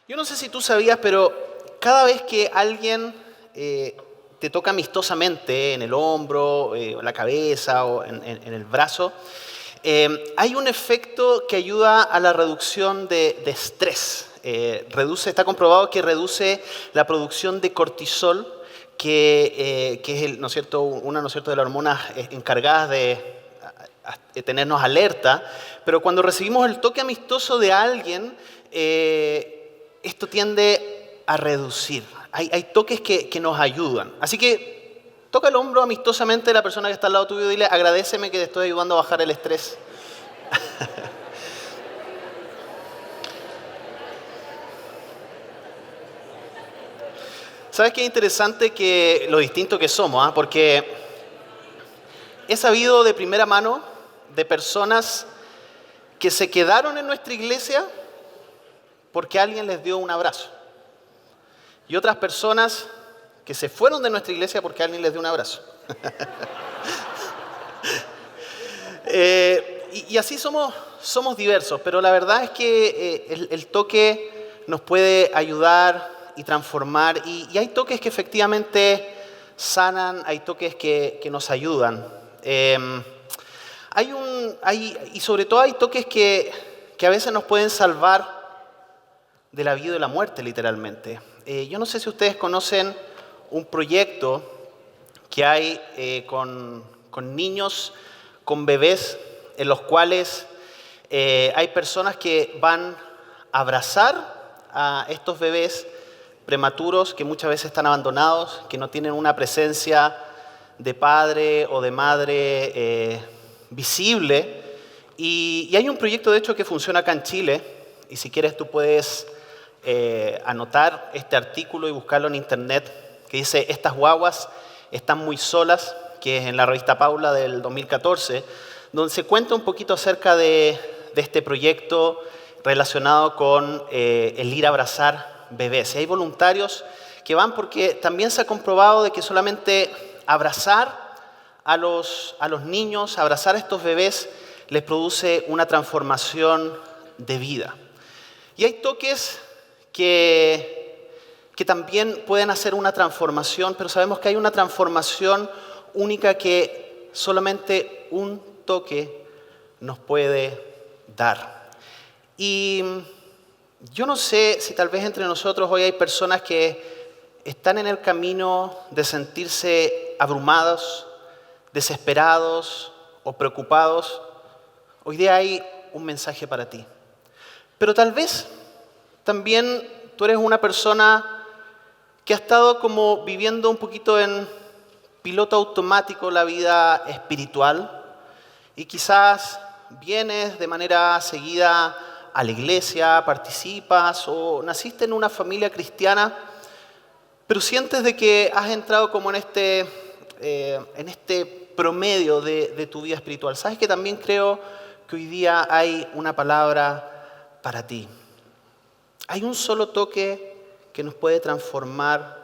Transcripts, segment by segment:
Yo no sé si tú sabías, pero cada vez que alguien te toca amistosamente en el hombro, en la cabeza o en el brazo, hay un efecto que ayuda a la reducción de estrés. Está comprobado que reduce la producción de cortisol, que es ¿no es cierto?, una ¿no es cierto?, de las hormonas encargadas de tenernos alerta, pero cuando recibimos el toque amistoso de alguien, esto tiende a reducir. Hay toques que nos ayudan. Así que toca el hombro amistosamente de la persona que está al lado tuyo y dile: agradéceme que te estoy ayudando a bajar el estrés. ¿Sabes qué interesante que lo distinto que somos? Porque he sabido de primera mano de personas que se quedaron en nuestra iglesia porque alguien les dio un abrazo. Y otras personas que se fueron de nuestra iglesia porque alguien les dio un abrazo. Y así somos diversos, pero la verdad es que el toque nos puede ayudar y transformar. Y hay toques que efectivamente sanan, hay toques que nos ayudan. Y sobre todo hay toques que a veces nos pueden salvar de la vida y de la muerte, literalmente. Yo no sé si ustedes conocen un proyecto que hay con niños, con bebés, en los cuales hay personas que van a abrazar a estos bebés prematuros que muchas veces están abandonados, que no tienen una presencia de padre o de madre visible. Y hay un proyecto, de hecho, que funciona acá en Chile, y si quieres tú puedes anotar este artículo y buscarlo en internet, que dice: estas guaguas están muy solas, que es en la revista Paula del 2014, donde se cuenta un poquito acerca de este proyecto relacionado con el ir a abrazar bebés. Y hay voluntarios que van porque también se ha comprobado de que solamente abrazar a los niños, abrazar a estos bebés, les produce una transformación de vida. Y hay toques que también pueden hacer una transformación, pero sabemos que hay una transformación única que solamente un toque nos puede dar. Y yo no sé si tal vez entre nosotros hoy hay personas que están en el camino de sentirse abrumados, desesperados o preocupados. Hoy día hay un mensaje para ti. Pero tal vez también tú eres una persona que ha estado como viviendo un poquito en piloto automático la vida espiritual y quizás vienes de manera seguida a la iglesia, participas o naciste en una familia cristiana, pero sientes de que has entrado como en este promedio de tu vida espiritual. ¿Sabes que también creo que hoy día hay una palabra para ti? Hay un solo toque que nos puede transformar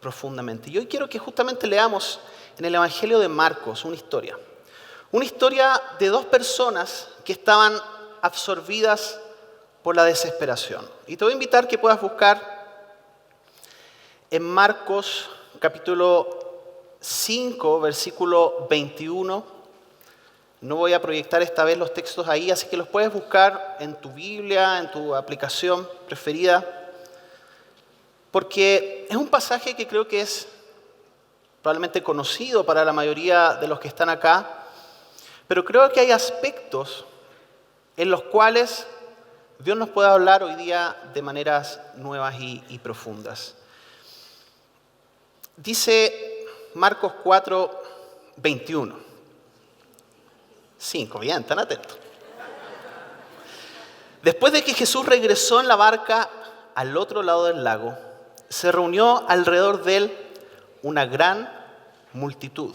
profundamente. Y hoy quiero que justamente leamos en el Evangelio de Marcos una historia. Una historia de dos personas que estaban absorbidas por la desesperación. Y te voy a invitar que puedas buscar en Marcos capítulo 5, versículo 21. No voy a proyectar esta vez los textos ahí, así que los puedes buscar en tu Biblia, en tu aplicación preferida, porque es un pasaje que creo que es probablemente conocido para la mayoría de los que están acá, pero creo que hay aspectos en los cuales Dios nos puede hablar hoy día de maneras nuevas y profundas. Dice Marcos 4, 21. 5, bien, están atentos. Después de que Jesús regresó en la barca al otro lado del lago, se reunió alrededor de él una gran multitud,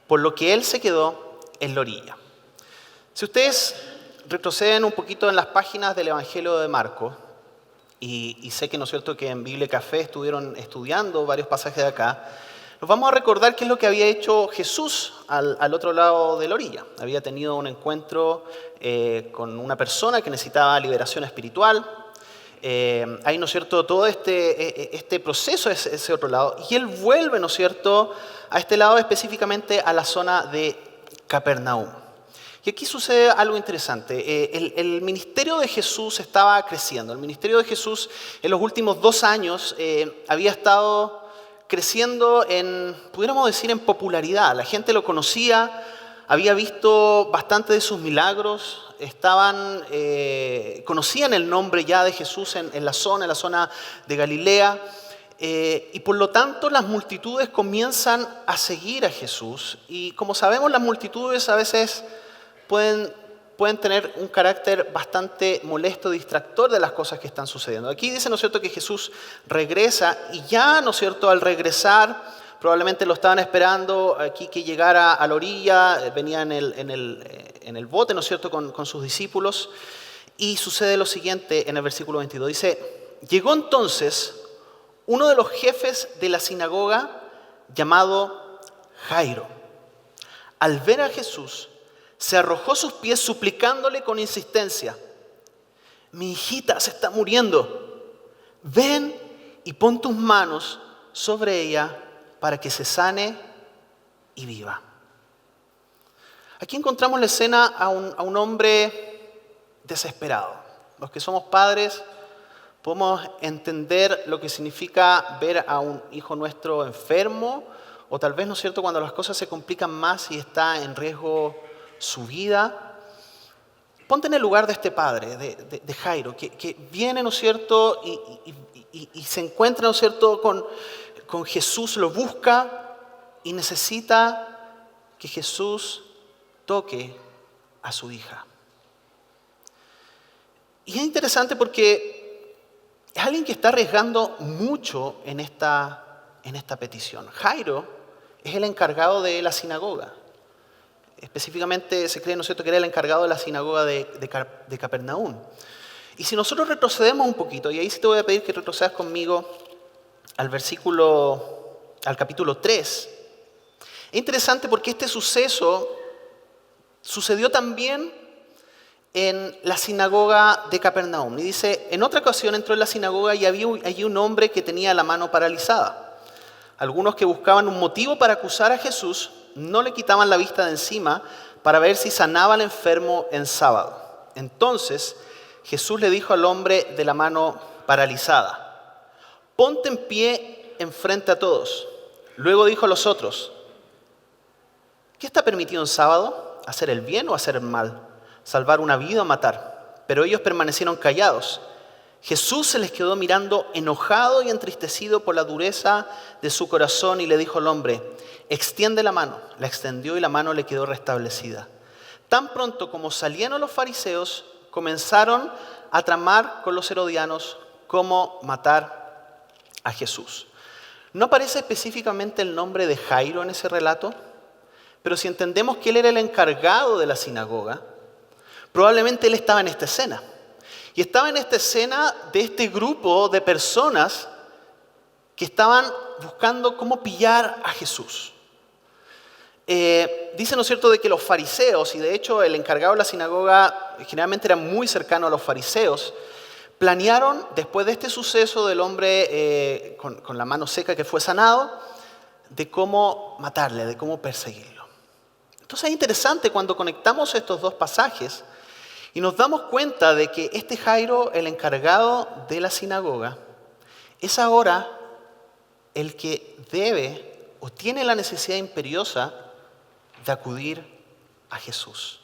por lo que él se quedó en la orilla. Si ustedes retroceden un poquito en las páginas del Evangelio de Marcos, y sé que no es cierto que en Biblia Café estuvieron estudiando varios pasajes de acá, nos vamos a recordar qué es lo que había hecho Jesús al otro lado de la orilla. Había tenido un encuentro con una persona que necesitaba liberación espiritual. Hay, ¿no es cierto?, todo este proceso es ese otro lado. Y él vuelve, ¿no es cierto?, a este lado específicamente a la zona de Capernaum. Y aquí sucede algo interesante. El ministerio de Jesús estaba creciendo. El ministerio de Jesús en los últimos 2 años había estado creciendo pudiéramos decir, en popularidad. La gente lo conocía, había visto bastante de sus milagros, conocían el nombre ya de Jesús en la zona de Galilea. Y por lo tanto las multitudes comienzan a seguir a Jesús. Y como sabemos, las multitudes a veces pueden tener un carácter bastante molesto, distractor de las cosas que están sucediendo. Aquí dice, ¿no es cierto?, que Jesús regresa y ya, ¿no es cierto?, al regresar, probablemente lo estaban esperando aquí que llegara a la orilla, venía en el bote, ¿no es cierto?, con sus discípulos. Y sucede lo siguiente en el versículo 22. Dice, llegó entonces uno de los jefes de la sinagoga llamado Jairo. Al ver a Jesús, se arrojó a sus pies suplicándole con insistencia: mi hijita se está muriendo. Ven y pon tus manos sobre ella para que se sane y viva. Aquí encontramos la escena a un hombre desesperado. Los que somos padres podemos entender lo que significa ver a un hijo nuestro enfermo, o tal vez, ¿no es cierto?, cuando las cosas se complican más y está en riesgo su vida. Ponte en el lugar de este padre, de Jairo, que viene, ¿no es cierto?, y se encuentra, ¿no es cierto?, con Jesús, lo busca y necesita que Jesús toque a su hija. Y es interesante porque es alguien que está arriesgando mucho en esta petición. Jairo es el encargado de la sinagoga. Específicamente se cree, ¿no es cierto?, que era el encargado de la sinagoga de Capernaum. Y si nosotros retrocedemos un poquito, y ahí sí te voy a pedir que retrocedas conmigo al capítulo 3. Es interesante porque este suceso sucedió también en la sinagoga de Capernaum. Y dice, en otra ocasión entró en la sinagoga y había allí un hombre que tenía la mano paralizada. Algunos que buscaban un motivo para acusar a Jesús no le quitaban la vista de encima para ver si sanaba al enfermo en sábado. Entonces Jesús le dijo al hombre de la mano paralizada: ponte en pie enfrente a todos. Luego dijo a los otros: ¿qué está permitido en sábado? ¿Hacer el bien o hacer el mal? ¿Salvar una vida o matar? Pero ellos permanecieron callados. Jesús se les quedó mirando enojado y entristecido por la dureza de su corazón y le dijo al hombre: extiende la mano. La extendió y la mano le quedó restablecida. Tan pronto como salieron los fariseos, comenzaron a tramar con los herodianos cómo matar a Jesús. No aparece específicamente el nombre de Jairo en ese relato, pero si entendemos que él era el encargado de la sinagoga, probablemente él estaba en esta escena. Y estaba en esta escena de este grupo de personas que estaban buscando cómo pillar a Jesús. Dice, ¿no es cierto?, de que los fariseos, y de hecho el encargado de la sinagoga generalmente era muy cercano a los fariseos, planearon, después de este suceso del hombre con la mano seca que fue sanado, de cómo matarle, de cómo perseguirlo. Entonces es interesante cuando conectamos estos dos pasajes y nos damos cuenta de que este Jairo, el encargado de la sinagoga, es ahora el que debe o tiene la necesidad imperiosa de acudir a Jesús.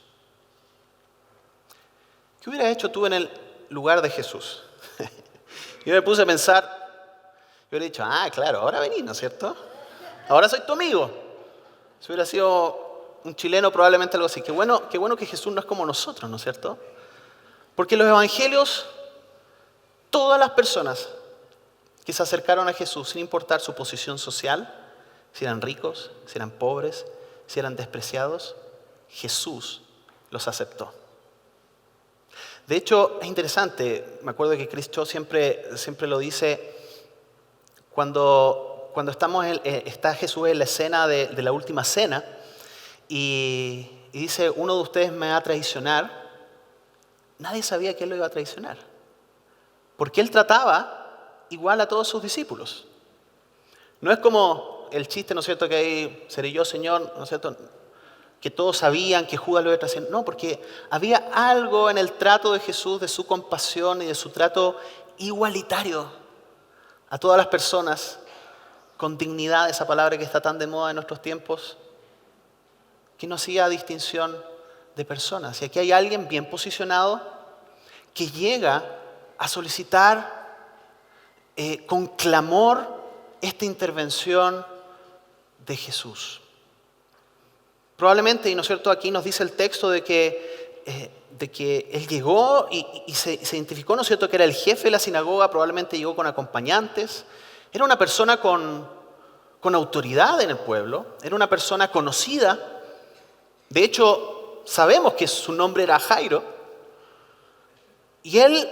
¿Qué hubieras hecho tú en el lugar de Jesús? Yo me puse a pensar, yo hubiera dicho, claro, ahora venís, ¿no es cierto? Ahora soy tu amigo. Si hubiera sido un chileno, probablemente algo así. Qué bueno que Jesús no es como nosotros, ¿no es cierto? Porque en los evangelios, todas las personas que se acercaron a Jesús, sin importar su posición social, si eran ricos, si eran pobres, si eran despreciados, Jesús los aceptó. De hecho, es interesante, me acuerdo que Chris Cho siempre lo dice, cuando está Jesús en la escena de la última cena, y dice, uno de ustedes me va a traicionar. Nadie sabía que él lo iba a traicionar. porque él trataba igual a todos sus discípulos. No es como el chiste, ¿no es cierto?, que ahí, seré yo, Señor, ¿no es cierto?, que todos sabían que Judas lo iba a traicionar. No, porque había algo en el trato de Jesús, de su compasión y de su trato igualitario a todas las personas, con dignidad, esa palabra que está tan de moda en nuestros tiempos, que no hacía distinción de personas. Y aquí hay alguien bien posicionado que llega a solicitar con clamor esta intervención de Jesús. Probablemente, y no es cierto, aquí nos dice el texto de que él llegó y se identificó, ¿no es cierto?, que era el jefe de la sinagoga, probablemente llegó con acompañantes. Era una persona con autoridad en el pueblo, era una persona conocida. De hecho, sabemos que su nombre era Jairo. Y él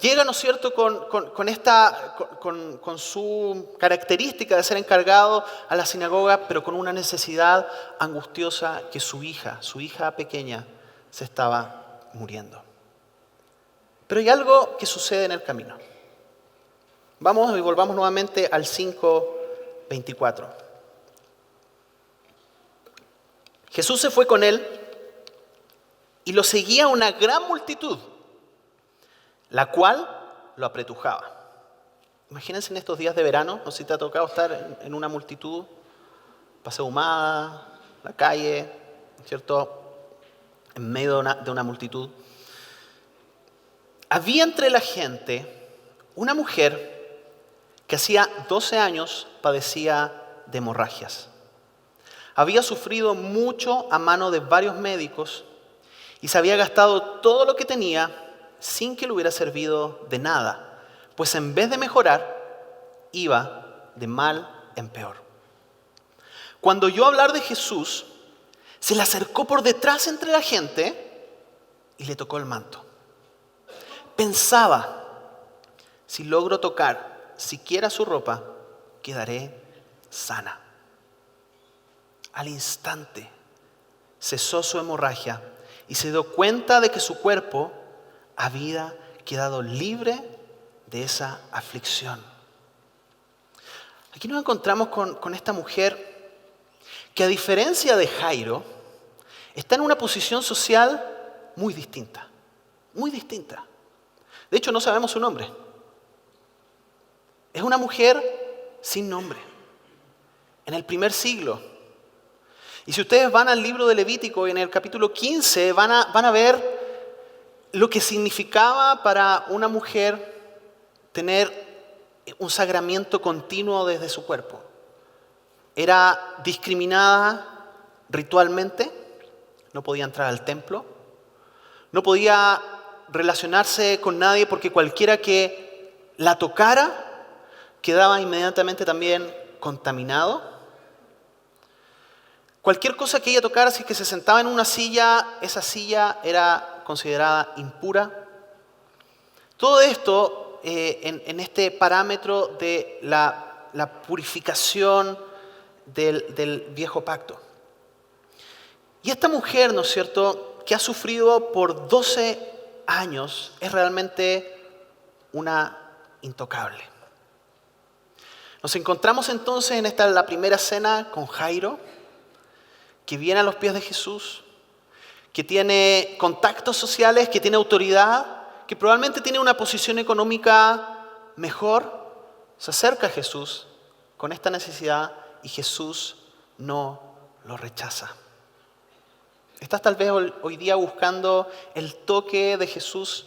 llega, ¿no es cierto?, con su característica de ser encargado a la sinagoga, pero con una necesidad angustiosa, que su hija pequeña, se estaba muriendo. Pero hay algo que sucede en el camino. Vamos y volvamos nuevamente al 5:24. Jesús se fue con él y lo seguía una gran multitud, la cual lo apretujaba. Imagínense en estos días de verano, no sé si te ha tocado estar en una multitud, Paseo Humada, la calle, ¿cierto?, en medio de una multitud. Había entre la gente una mujer que hacía 12 años padecía de hemorragias. Había sufrido mucho a mano de varios médicos y se había gastado todo lo que tenía sin que le hubiera servido de nada, pues en vez de mejorar, iba de mal en peor. Cuando oyó hablar de Jesús, se le acercó por detrás entre la gente y le tocó el manto. Pensaba, si logro tocar siquiera su ropa, quedaré sana. Al instante cesó su hemorragia y se dio cuenta de que su cuerpo había quedado libre de esa aflicción. Aquí nos encontramos con esta mujer que, a diferencia de Jairo, está en una posición social muy distinta, muy distinta. De hecho, no sabemos su nombre. Es una mujer sin nombre, en el primer siglo. Y si ustedes van al libro de Levítico, en el capítulo 15, van a ver lo que significaba para una mujer tener un sagramiento continuo desde su cuerpo. Era discriminada ritualmente, no podía entrar al templo, no podía relacionarse con nadie porque cualquiera que la tocara quedaba inmediatamente también contaminado. Cualquier cosa que ella tocara, si es que se sentaba en una silla, esa silla era considerada impura. Todo esto en este parámetro de la purificación del viejo pacto. Y esta mujer, ¿no es cierto?, que ha sufrido por 12 años, es realmente una intocable. Nos encontramos entonces en la primera cena con Jairo, que viene a los pies de Jesús, que tiene contactos sociales, que tiene autoridad, que probablemente tiene una posición económica mejor, se acerca a Jesús con esta necesidad y Jesús no lo rechaza. ¿Estás tal vez hoy día buscando el toque de Jesús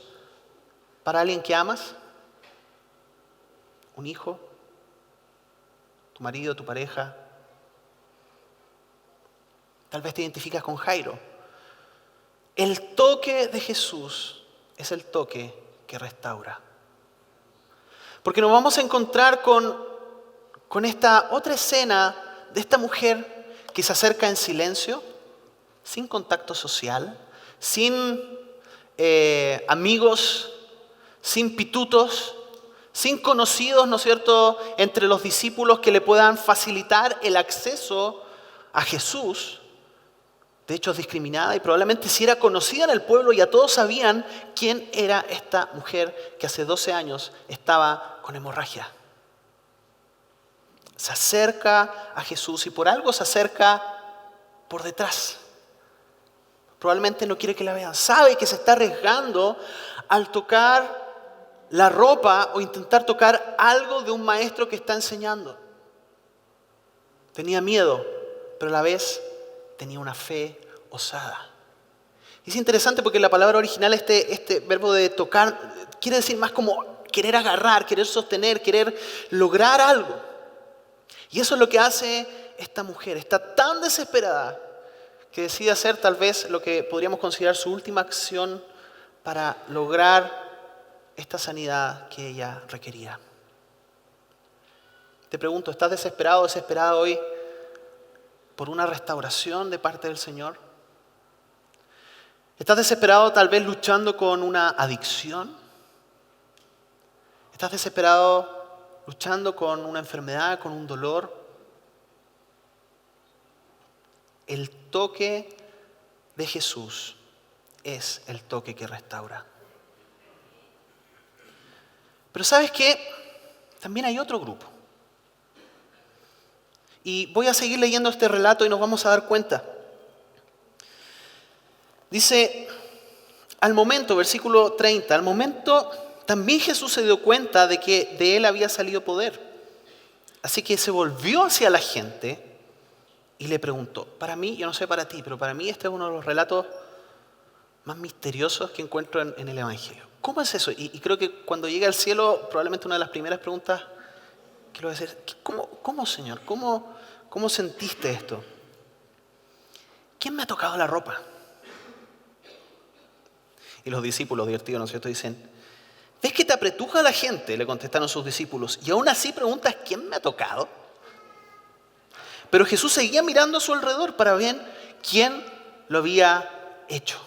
para alguien que amas? ¿Un hijo? ¿Tu marido, tu pareja? Tal vez te identificas con Jairo. El toque de Jesús es el toque que restaura. Porque nos vamos a encontrar con esta otra escena de esta mujer que se acerca en silencio, sin contacto social, sin amigos, sin pitutos, sin conocidos, ¿no es cierto?, entre los discípulos que le puedan facilitar el acceso a Jesús. de hecho discriminada y probablemente sí era conocida en el pueblo, ya todos sabían quién era esta mujer que hace 12 años estaba con hemorragia. Se acerca a Jesús y por algo se acerca por detrás. Probablemente no quiere que la vean. Sabe que se está arriesgando al tocar la ropa o intentar tocar algo de un maestro que está enseñando. Tenía miedo, pero a la vez tenía una fe osada. Es interesante porque la palabra original, este verbo de tocar, quiere decir más como querer agarrar, querer sostener, querer lograr algo. Y eso es lo que hace esta mujer. Está tan desesperada que decide hacer tal vez lo que podríamos considerar su última acción para lograr esta sanidad que ella requería. Te pregunto, ¿estás desesperado o desesperada hoy por una restauración de parte del Señor? ¿Estás desesperado tal vez luchando con una adicción? ¿Estás desesperado luchando con una enfermedad, con un dolor? El toque de Jesús es el toque que restaura. Pero ¿sabes qué? También hay otro grupo. Y voy a seguir leyendo este relato y nos vamos a dar cuenta. Dice, al momento, versículo 30, al momento también Jesús se dio cuenta de que de él había salido poder. Así que se volvió hacia la gente y le preguntó. Para mí, yo no sé para ti, pero para mí este es uno de los relatos más misteriosos que encuentro en el Evangelio. ¿Cómo es eso? Y creo que cuando llegue al cielo, probablemente una de las primeras preguntas que le voy a hacer, ¿cómo Señor? ¿Cómo sentiste esto? ¿Quién me ha tocado la ropa? Y los discípulos, divertidos, ¿no es cierto? Dicen, ¿ves que te apretuja la gente? Le contestaron sus discípulos. Y aún así preguntas, ¿quién me ha tocado? Pero Jesús seguía mirando a su alrededor para ver quién lo había hecho.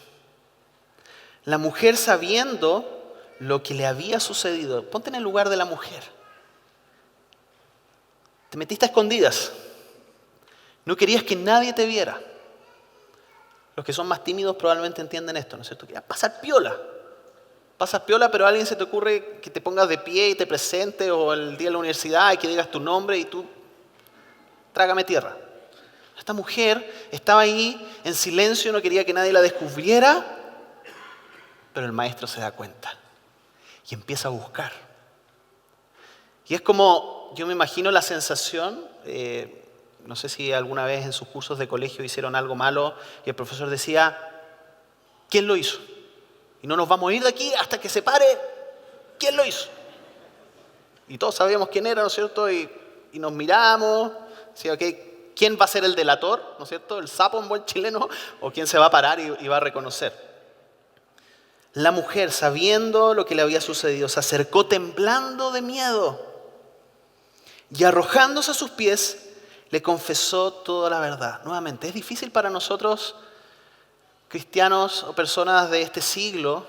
La mujer, sabiendo lo que le había sucedido, ponte en el lugar de la mujer. Te metiste a escondidas. No querías que nadie te viera. Los que son más tímidos probablemente entienden esto, ¿no es cierto? Querías pasar piola. Pasas piola, pero a alguien se te ocurre que te pongas de pie y te presentes, o el día de la universidad y que digas tu nombre y tú, trágame tierra. Esta mujer estaba ahí en silencio, no quería que nadie la descubriera, pero el maestro se da cuenta y empieza a buscar. Y es como, yo me imagino la sensación, no sé si alguna vez en sus cursos de colegio hicieron algo malo y el profesor decía, ¿quién lo hizo? Y no nos vamos a ir de aquí hasta que se pare, ¿quién lo hizo? Y todos sabíamos quién era, ¿no es cierto? Y nos miramos, ¿sí? Okay, ¿quién va a ser el delator? ¿No es cierto? ¿El sapo en buen chileno? ¿O quién se va a parar y va a reconocer? La mujer, sabiendo lo que le había sucedido, se acercó temblando de miedo y arrojándose a sus pies, le confesó toda la verdad. Nuevamente, es difícil para nosotros, cristianos o personas de este siglo,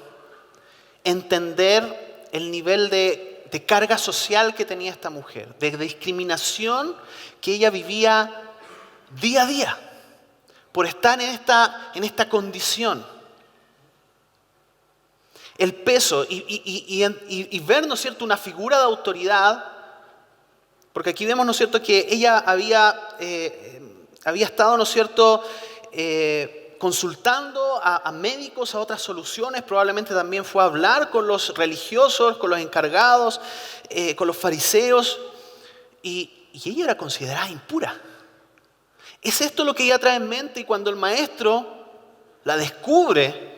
entender el nivel de carga social que tenía esta mujer, de discriminación que ella vivía día a día por estar en esta condición. El peso y ver, ¿no es cierto?, una figura de autoridad, porque aquí vemos, ¿no es cierto?, que ella había estado, ¿no es cierto?, consultando a médicos, a otras soluciones, probablemente también fue a hablar con los religiosos, con los encargados, con los fariseos, y ella era considerada impura. ¿Es esto lo que ella trae en mente? Y cuando el maestro la descubre,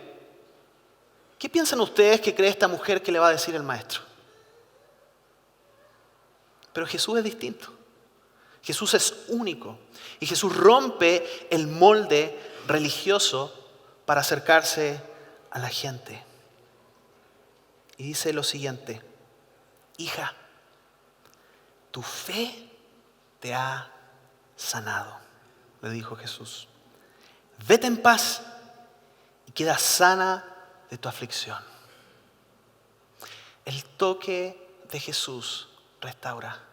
¿qué piensan ustedes que cree esta mujer que le va a decir el maestro? Pero Jesús es distinto. Jesús es único. Y Jesús rompe el molde religioso para acercarse a la gente. Y dice lo siguiente: hija, tu fe te ha sanado, le dijo Jesús. Vete en paz y queda sana de tu aflicción. El toque de Jesús restaura.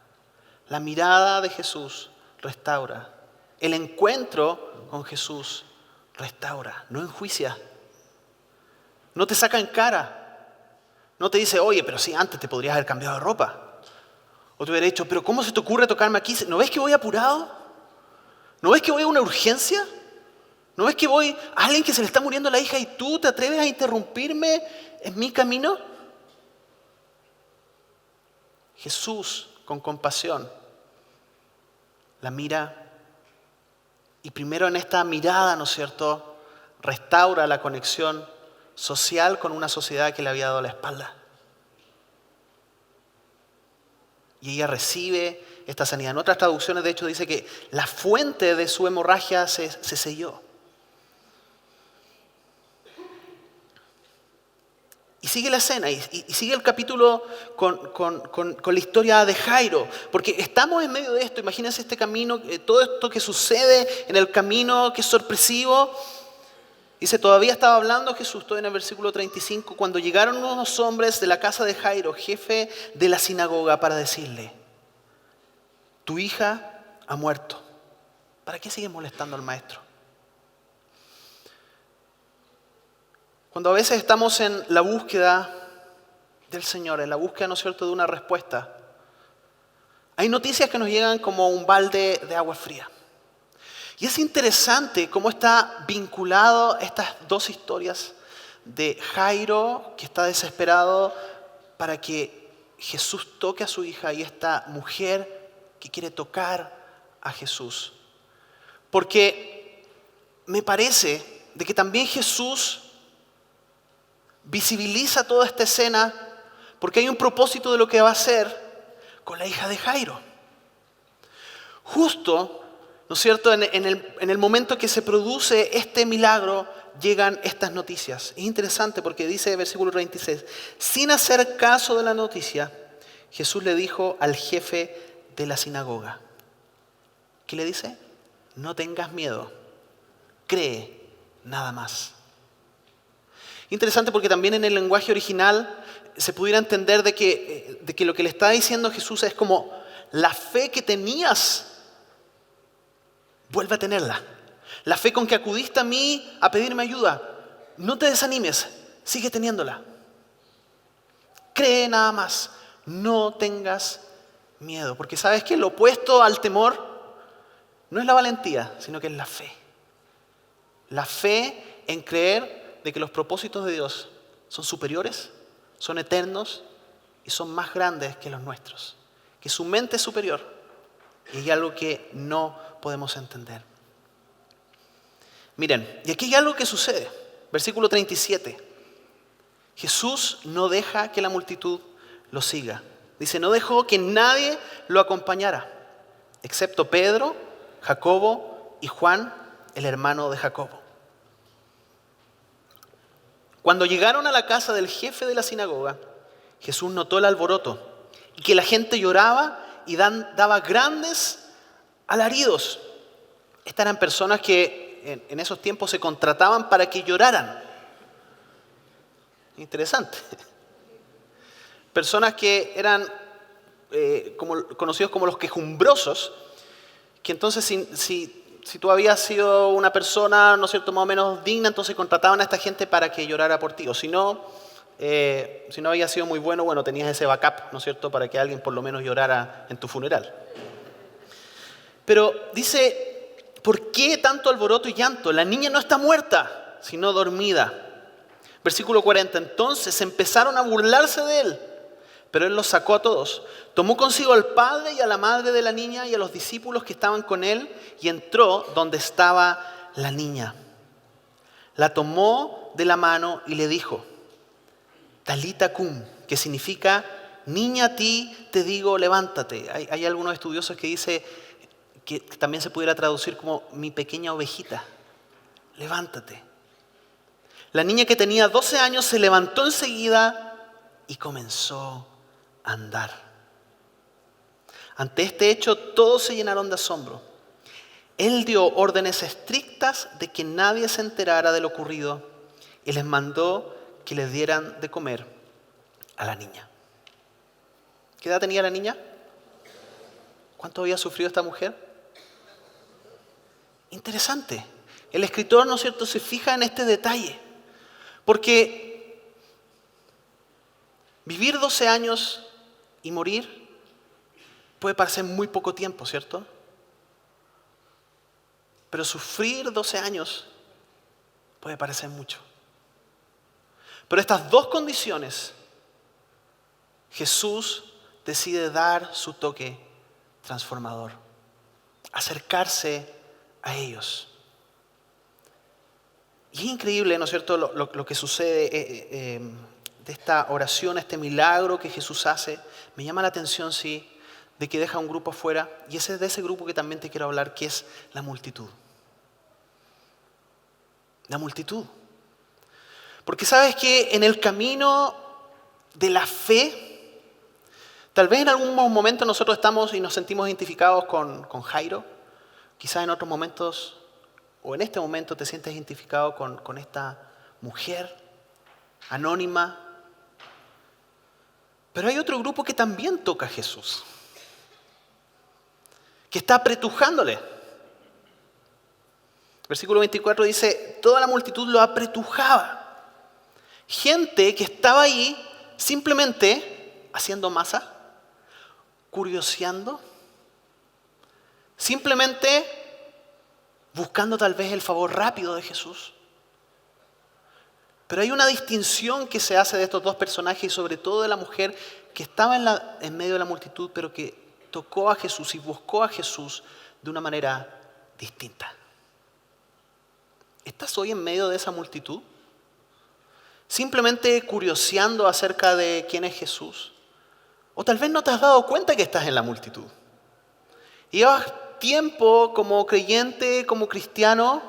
La mirada de Jesús restaura. El encuentro con Jesús restaura, no enjuicia, no te saca en cara, no te dice, oye, pero sí, antes te podrías haber cambiado de ropa. O te hubiera dicho, pero ¿cómo se te ocurre tocarme aquí? ¿No ves que voy apurado? ¿No ves que voy a una urgencia? ¿No ves que voy a alguien que se le está muriendo la hija y tú te atreves a interrumpirme en mi camino? Jesús, con compasión, la mira y primero en esta mirada, ¿no es cierto?, restaura la conexión social con una sociedad que le había dado la espalda. Y ella recibe esta sanidad. En otras traducciones, de hecho, dice que la fuente de su hemorragia se selló. Y sigue la escena y sigue el capítulo con la historia de Jairo. Porque estamos en medio de esto, imagínense este camino, todo esto que sucede en el camino, que es sorpresivo. Dice, todavía estaba hablando Jesús, estoy en el versículo 35, cuando llegaron unos hombres de la casa de Jairo, jefe de la sinagoga, para decirle, tu hija ha muerto. ¿Para qué sigues molestando al maestro? Cuando a veces estamos en la búsqueda del Señor, en la búsqueda, ¿no es cierto?, de una respuesta, hay noticias que nos llegan como un balde de agua fría. Y es interesante cómo está vinculado estas dos historias de Jairo, que está desesperado para que Jesús toque a su hija, y esta mujer que quiere tocar a Jesús. Porque me parece de que también Jesús visibiliza toda esta escena porque hay un propósito de lo que va a hacer con la hija de Jairo. Justo, ¿no es cierto?, en el momento que se produce este milagro, llegan estas noticias. Es interesante porque dice el versículo 26, sin hacer caso de la noticia, Jesús le dijo al jefe de la sinagoga. ¿Qué le dice? No tengas miedo, cree nada más. Interesante porque también en el lenguaje original se pudiera entender de que lo que le está diciendo Jesús es como la fe que tenías, vuelve a tenerla. La fe con que acudiste a mí a pedirme ayuda, no te desanimes, sigue teniéndola. Cree nada más, no tengas miedo. Porque sabes que lo opuesto al temor no es la valentía, sino que es la fe. La fe en creer de que los propósitos de Dios son superiores, son eternos y son más grandes que los nuestros. Que su mente es superior y hay algo que no podemos entender. Miren, y aquí hay algo que sucede. Versículo 37. Jesús no deja que la multitud lo siga. Dice, no dejó que nadie lo acompañara, excepto Pedro, Jacobo y Juan, el hermano de Jacobo. Cuando llegaron a la casa del jefe de la sinagoga, Jesús notó el alboroto y que la gente lloraba y daba grandes alaridos. Estas eran personas que en esos tiempos se contrataban para que lloraran. Interesante. Personas que eran conocidos como los quejumbrosos, que entonces si tú habías sido una persona, ¿no es cierto?, más o menos digna, entonces contrataban a esta gente para que llorara por ti. O si no había sido muy bueno, tenías ese backup, ¿no es cierto?, para que alguien por lo menos llorara en tu funeral. Pero dice, ¿por qué tanto alboroto y llanto? La niña no está muerta, sino dormida. Versículo 40, entonces empezaron a burlarse de él, pero él los sacó a todos. Tomó consigo al padre y a la madre de la niña y a los discípulos que estaban con él y entró donde estaba la niña. La tomó de la mano y le dijo, Talita cum, que significa, niña, a ti te digo, levántate. Hay algunos estudiosos que dicen que también se pudiera traducir como mi pequeña ovejita, levántate. La niña, que tenía 12 años, se levantó enseguida y comenzó a andar. Ante este hecho todos se llenaron de asombro. Él dio órdenes estrictas de que nadie se enterara de lo ocurrido y les mandó que les dieran de comer a la niña. ¿Qué edad tenía la niña? ¿Cuánto había sufrido esta mujer? Interesante. El escritor, ¿no es cierto?, se fija en este detalle. Porque vivir 12 años y morir puede parecer muy poco tiempo, ¿cierto? Pero sufrir 12 años puede parecer mucho. Pero estas dos condiciones, Jesús decide dar su toque transformador, acercarse a ellos. Y es increíble, ¿no es cierto?, lo que sucede de esta oración, este milagro que Jesús hace. Me llama la atención, sí, de que deja un grupo afuera. Y ese es de ese grupo que también te quiero hablar, que es la multitud. La multitud. Porque sabes que en el camino de la fe, tal vez en algún momento nosotros estamos y nos sentimos identificados con Jairo. Quizás en otros momentos, o en este momento, te sientes identificado con esta mujer anónima. Pero hay otro grupo que también toca a Jesús, que está apretujándole. Versículo 24 dice, toda la multitud lo apretujaba. Gente que estaba ahí simplemente haciendo masa, curioseando, simplemente buscando tal vez el favor rápido de Jesús. Pero hay una distinción que se hace de estos dos personajes y sobre todo de la mujer que estaba en medio de la multitud, pero que tocó a Jesús y buscó a Jesús de una manera distinta. ¿Estás hoy en medio de esa multitud? Simplemente curioseando acerca de quién es Jesús. O tal vez no te has dado cuenta que estás en la multitud. Y llevas tiempo como creyente, como cristiano,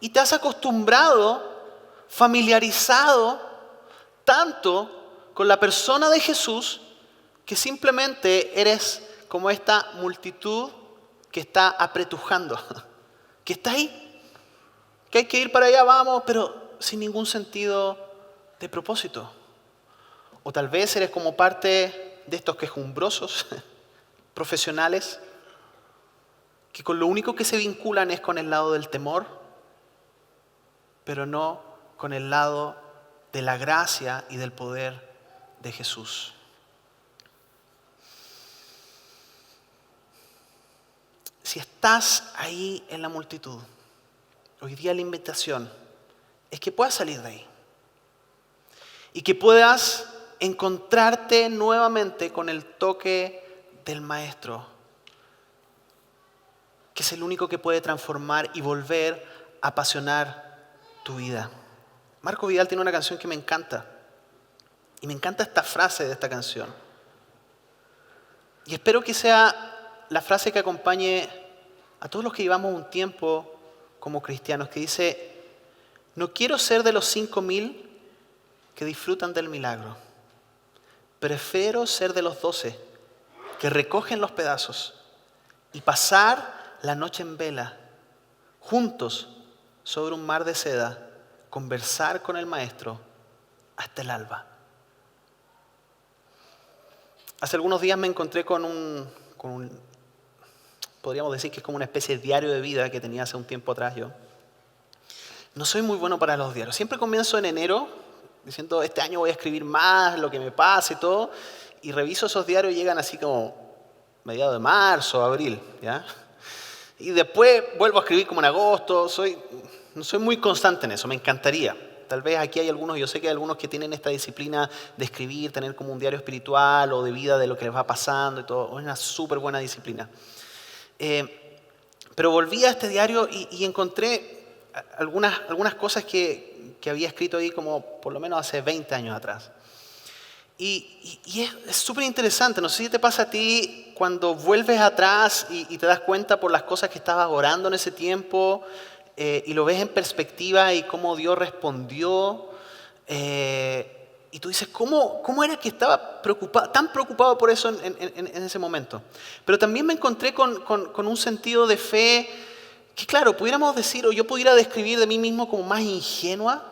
y te has acostumbrado, familiarizado tanto con la persona de Jesús, que simplemente eres como esta multitud que está apretujando, que está ahí, que hay que ir para allá, vamos, pero sin ningún sentido de propósito. O tal vez eres como parte de estos quejumbrosos profesionales que con lo único que se vinculan es con el lado del temor, pero no con el lado de la gracia y del poder de Jesús. Si estás ahí en la multitud, hoy día la invitación es que puedas salir de ahí y que puedas encontrarte nuevamente con el toque del Maestro, que es el único que puede transformar y volver a apasionar tu vida. Marco Vidal tiene una canción que me encanta, y me encanta esta frase de esta canción. Y espero que sea la frase que acompañe a todos los que llevamos un tiempo como cristianos, que dice: no quiero ser de los 5,000 que disfrutan del milagro. Prefiero ser de los 12 que recogen los pedazos y pasar la noche en vela, juntos sobre un mar de seda, conversar con el Maestro hasta el alba. Hace algunos días me encontré con un, podríamos decir que es como una especie de diario de vida que tenía hace un tiempo atrás yo. No soy muy bueno para los diarios. Siempre comienzo en enero diciendo, este año voy a escribir más, lo que me pase y todo. Y reviso esos diarios y llegan así como mediados de marzo, abril, ¿ya? Y después vuelvo a escribir como en agosto. No soy muy constante en eso, me encantaría. Tal vez aquí hay algunos, yo sé que hay algunos que tienen esta disciplina de escribir, tener como un diario espiritual o de vida de lo que les va pasando y todo. Es una súper buena disciplina. Pero volví a este diario y encontré algunas cosas que había escrito ahí como por lo menos hace 20 años atrás. Y es súper interesante. No sé si te pasa a ti cuando vuelves atrás y te das cuenta por las cosas que estabas orando en ese tiempo y lo ves en perspectiva y cómo Dios respondió. Y tú dices, ¿cómo era que estaba tan preocupado por eso en ese momento? Pero también me encontré con un sentido de fe que, claro, pudiéramos decir, o yo pudiera describir de mí mismo como más ingenua,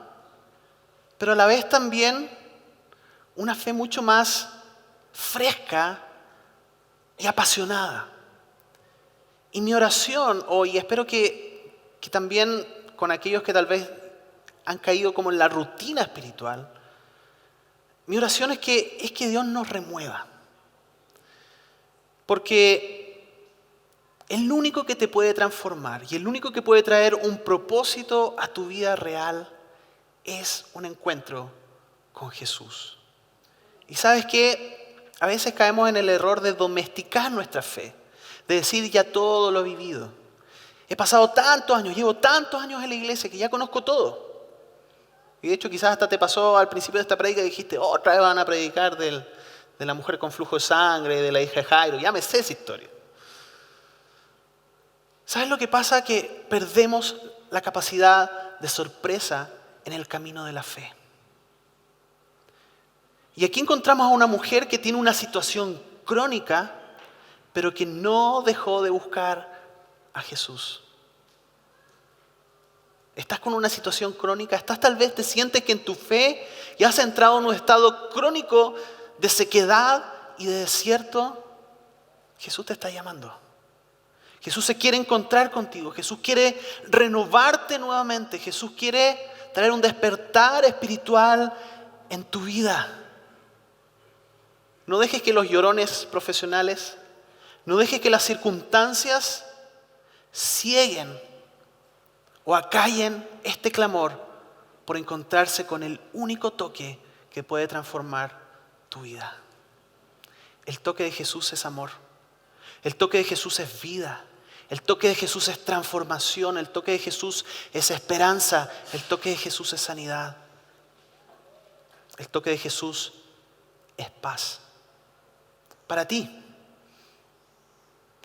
pero a la vez también una fe mucho más fresca y apasionada. Y mi oración hoy, espero que también con aquellos que tal vez han caído como en la rutina espiritual, mi oración es que Dios nos remueva. Porque el único que te puede transformar y el único que puede traer un propósito a tu vida real es un encuentro con Jesús. Y ¿sabes qué? A veces caemos en el error de domesticar nuestra fe, de decir ya todo lo he vivido. He pasado tantos años, llevo tantos años en la iglesia que ya conozco todo. Y de hecho quizás hasta te pasó al principio de esta prédica y dijiste, otra vez van a predicar de la mujer con flujo de sangre, de la hija de Jairo, ya me sé esa historia. ¿Sabes lo que pasa? Que perdemos la capacidad de sorpresa en el camino de la fe. Y aquí encontramos a una mujer que tiene una situación crónica, pero que no dejó de buscar a Jesús. Estás con una situación crónica, tal vez te sientes que en tu fe ya has entrado en un estado crónico de sequedad y de desierto. Jesús te está llamando. Jesús se quiere encontrar contigo. Jesús quiere renovarte nuevamente. Jesús quiere traer un despertar espiritual en tu vida. No dejes que los llorones profesionales, no dejes que las circunstancias cieguen o acallen este clamor por encontrarse con el único toque que puede transformar tu vida. El toque de Jesús es amor. El toque de Jesús es vida. El toque de Jesús es transformación. El toque de Jesús es esperanza. El toque de Jesús es sanidad. El toque de Jesús es paz. Para ti,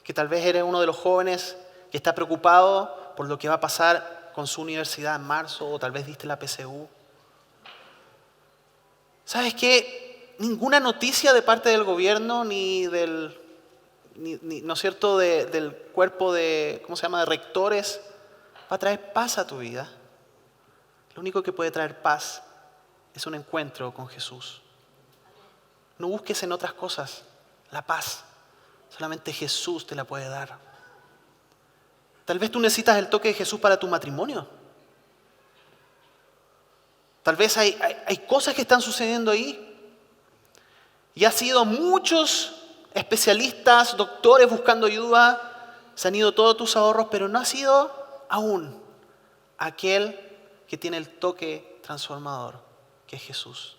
que tal vez eres uno de los jóvenes que está preocupado por lo que va a pasar con su universidad en marzo, o tal vez diste la PSU. ¿Sabes qué? Ninguna noticia de parte del gobierno ni del ¿no es cierto? Del cuerpo de, ¿cómo se llama?, de rectores va a traer paz a tu vida. Lo único que puede traer paz es un encuentro con Jesús. No busques en otras cosas la paz. Solamente Jesús te la puede dar. Tal vez tú necesitas el toque de Jesús para tu matrimonio. Tal vez hay cosas que están sucediendo ahí. Y ha sido muchos especialistas, doctores buscando ayuda. Se han ido todos tus ahorros, pero no ha sido aún aquel que tiene el toque transformador, que es Jesús.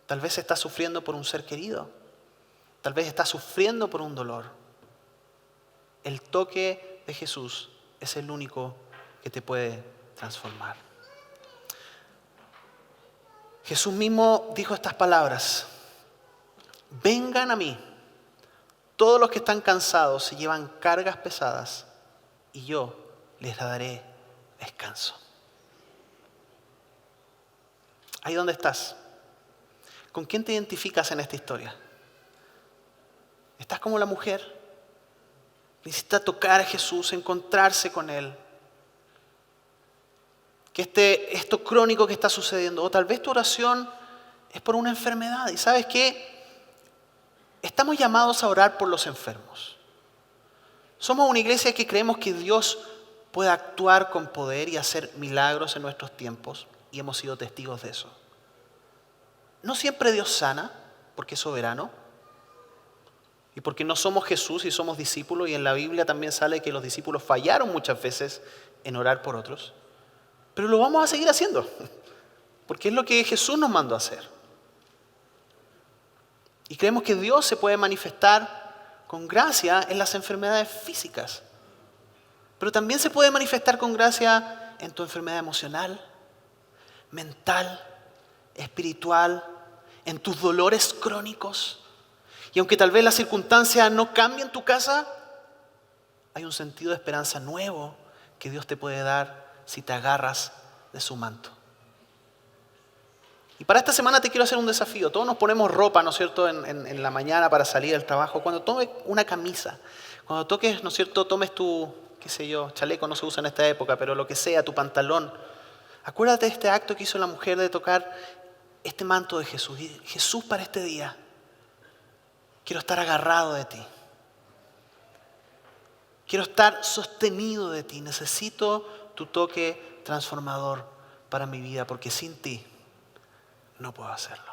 Tal vez estás sufriendo por un ser querido. Tal vez estás sufriendo por un dolor. El toque de Jesús es el único que te puede transformar. Jesús mismo dijo estas palabras: vengan a mí, todos los que están cansados y llevan cargas pesadas, y yo les daré descanso. Ahí donde estás, ¿con quién te identificas en esta historia? ¿Estás como la mujer? Necesita tocar a Jesús, encontrarse con Él. Que esto crónico que está sucediendo, o tal vez tu oración es por una enfermedad. ¿Y sabes qué? Estamos llamados a orar por los enfermos. Somos una iglesia que creemos que Dios puede actuar con poder y hacer milagros en nuestros tiempos, y hemos sido testigos de eso. No siempre Dios sana, porque es soberano, y porque no somos Jesús y somos discípulos, y en la Biblia también sale que los discípulos fallaron muchas veces en orar por otros. Pero lo vamos a seguir haciendo, porque es lo que Jesús nos mandó a hacer. Y creemos que Dios se puede manifestar con gracia en las enfermedades físicas, pero también se puede manifestar con gracia en tu enfermedad emocional, mental, espiritual, en tus dolores crónicos. Y aunque tal vez las circunstancias no cambien tu casa, hay un sentido de esperanza nuevo que Dios te puede dar si te agarras de su manto. Y para esta semana te quiero hacer un desafío. Todos nos ponemos ropa, ¿no es cierto?, en la mañana para salir al trabajo. Cuando tomes una camisa, cuando toques, ¿no es cierto?, tomes tu, qué sé yo, chaleco no se usa en esta época, pero lo que sea, tu pantalón. Acuérdate de este acto que hizo la mujer de tocar este manto de Jesús. Y Jesús, para este día, quiero estar agarrado de ti. Quiero estar sostenido de ti. Necesito tu toque transformador para mi vida, porque sin ti no puedo hacerlo.